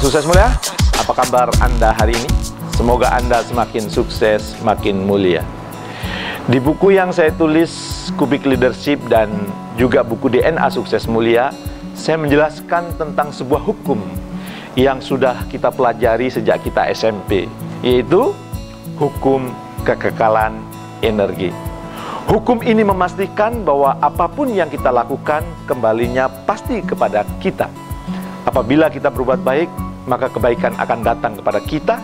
Orang sukses mulia, apa kabar Anda hari ini? Semoga Anda semakin sukses, makin mulia. Di buku yang saya tulis, Kubik Leadership dan juga buku DNA Sukses Mulia, saya menjelaskan tentang sebuah hukum yang sudah kita pelajari sejak kita SMP, yaitu hukum kekekalan energi. Hukum ini memastikan bahwa apapun yang kita lakukan, kembalinya pasti kepada kita. Apabila kita berbuat baik, maka kebaikan akan datang kepada kita.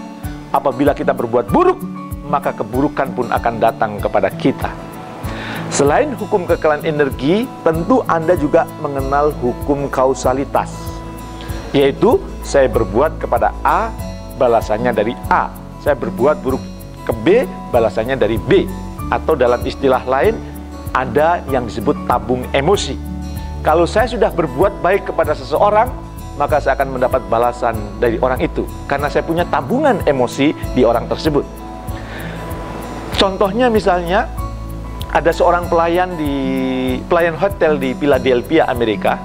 Apabila kita berbuat buruk, maka keburukan pun akan datang kepada kita. Selain hukum kekekalan energi, tentu Anda juga mengenal hukum kausalitas, yaitu saya berbuat kepada A, balasannya dari A. Saya berbuat buruk ke B, balasannya dari B. Atau dalam istilah lain, ada yang disebut tabung emosi. Kalau saya sudah berbuat baik kepada seseorang, maka saya akan mendapat balasan dari orang itu, karena saya punya tabungan emosi di orang tersebut. Contohnya misalnya, ada seorang pelayan hotel di Philadelphia, Amerika,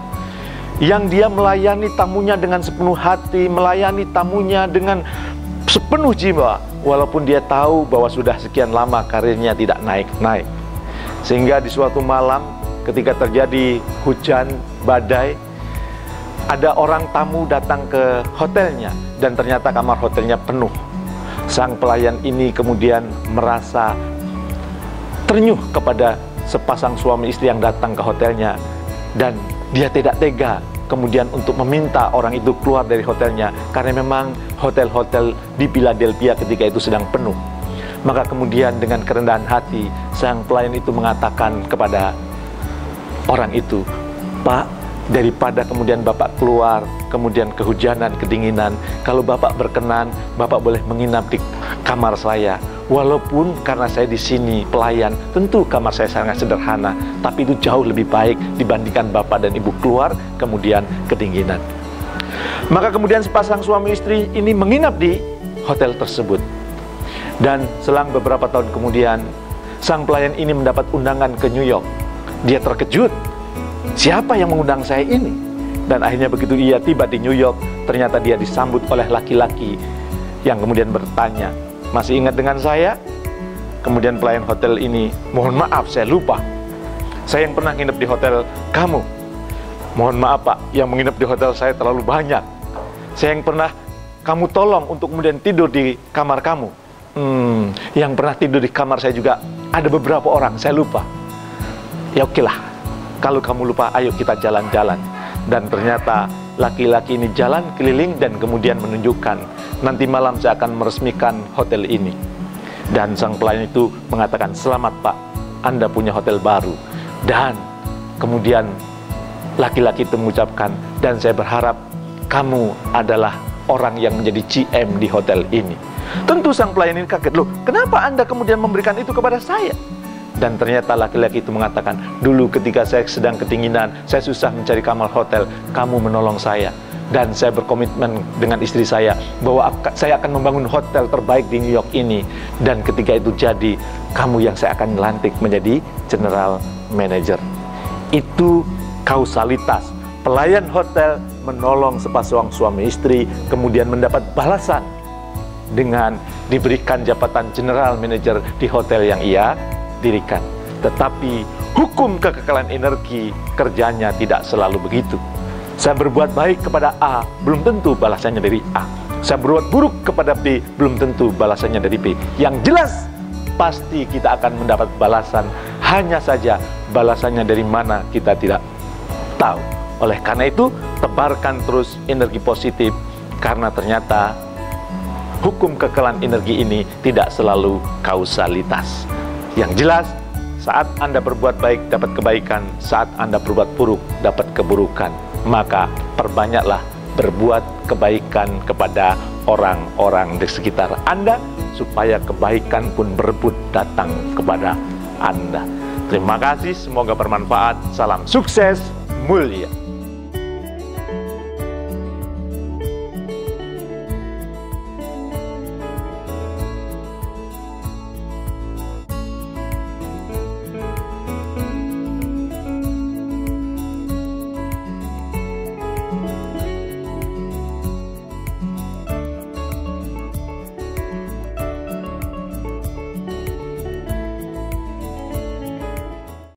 yang dia melayani tamunya dengan sepenuh hati, melayani tamunya dengan sepenuh jiwa, walaupun dia tahu bahwa sudah sekian lama karirnya tidak naik-naik. Sehingga di suatu malam, ketika terjadi hujan, badai, ada orang tamu datang ke hotelnya, dan ternyata kamar hotelnya penuh. Sang pelayan ini kemudian merasa ternyuh kepada sepasang suami istri yang datang ke hotelnya, dan dia tidak tega kemudian untuk meminta orang itu keluar dari hotelnya, karena memang hotel-hotel di Philadelphia ketika itu sedang penuh. Maka kemudian dengan kerendahan hati, sang pelayan itu mengatakan kepada orang itu, "Pak, daripada kemudian Bapak keluar, kemudian kehujanan, kedinginan, kalau Bapak berkenan, Bapak boleh menginap di kamar saya. Walaupun karena saya di sini pelayan, tentu kamar saya sangat sederhana, tapi itu jauh lebih baik dibandingkan Bapak dan Ibu keluar, kemudian kedinginan." Maka kemudian sepasang suami istri ini menginap di hotel tersebut. Dan selang beberapa tahun kemudian, sang pelayan ini mendapat undangan ke New York. Dia terkejut. Siapa yang mengundang saya ini? Dan akhirnya begitu ia tiba di New York, ternyata dia disambut oleh laki-laki yang kemudian bertanya, "Masih ingat dengan saya?" Kemudian pelayan hotel ini, "Mohon maaf, saya lupa. Saya yang pernah nginep di hotel kamu." "Mohon maaf Pak, yang menginap di hotel saya terlalu banyak. Saya yang pernah kamu tolong untuk kemudian tidur di kamar kamu." Yang pernah tidur di kamar saya juga ada beberapa orang, saya lupa." "Ya oke lah, kalau kamu lupa, ayo kita jalan-jalan." Dan ternyata laki-laki ini jalan keliling dan kemudian menunjukkan, "Nanti malam saya akan meresmikan hotel ini." Dan sang pelayan itu mengatakan, "Selamat Pak, Anda punya hotel baru." Dan kemudian laki-laki itu mengucapkan, "Dan saya berharap kamu adalah orang yang menjadi GM di hotel ini." Tentu sang pelayan ini kaget, "Loh, kenapa Anda kemudian memberikan itu kepada saya?" Dan ternyata laki-laki itu mengatakan, "Dulu ketika saya sedang ketinginan, saya susah mencari kamar hotel, kamu menolong saya. Dan saya berkomitmen dengan istri saya bahwa saya akan membangun hotel terbaik di New York ini. Dan ketika itu jadi, kamu yang saya akan lantik menjadi general manager." Itu kausalitas. Pelayan hotel menolong sepasang suami istri, kemudian mendapat balasan dengan diberikan jabatan general manager di hotel yang ia dirikan. Tetapi hukum kekekalan energi kerjanya tidak selalu begitu. Saya berbuat baik kepada A, belum tentu balasannya dari A. Saya berbuat buruk kepada B, belum tentu balasannya dari B. Yang jelas, pasti kita akan mendapat balasan. Hanya saja balasannya dari mana kita tidak tahu. Oleh karena itu, tebarkan terus energi positif, karena ternyata hukum kekekalan energi ini tidak selalu kausalitas. Yang jelas, saat Anda berbuat baik dapat kebaikan, saat Anda berbuat buruk dapat keburukan. Maka perbanyaklah berbuat kebaikan kepada orang-orang di sekitar Anda, supaya kebaikan pun berebut datang kepada Anda. Terima kasih, semoga bermanfaat. Salam sukses mulia.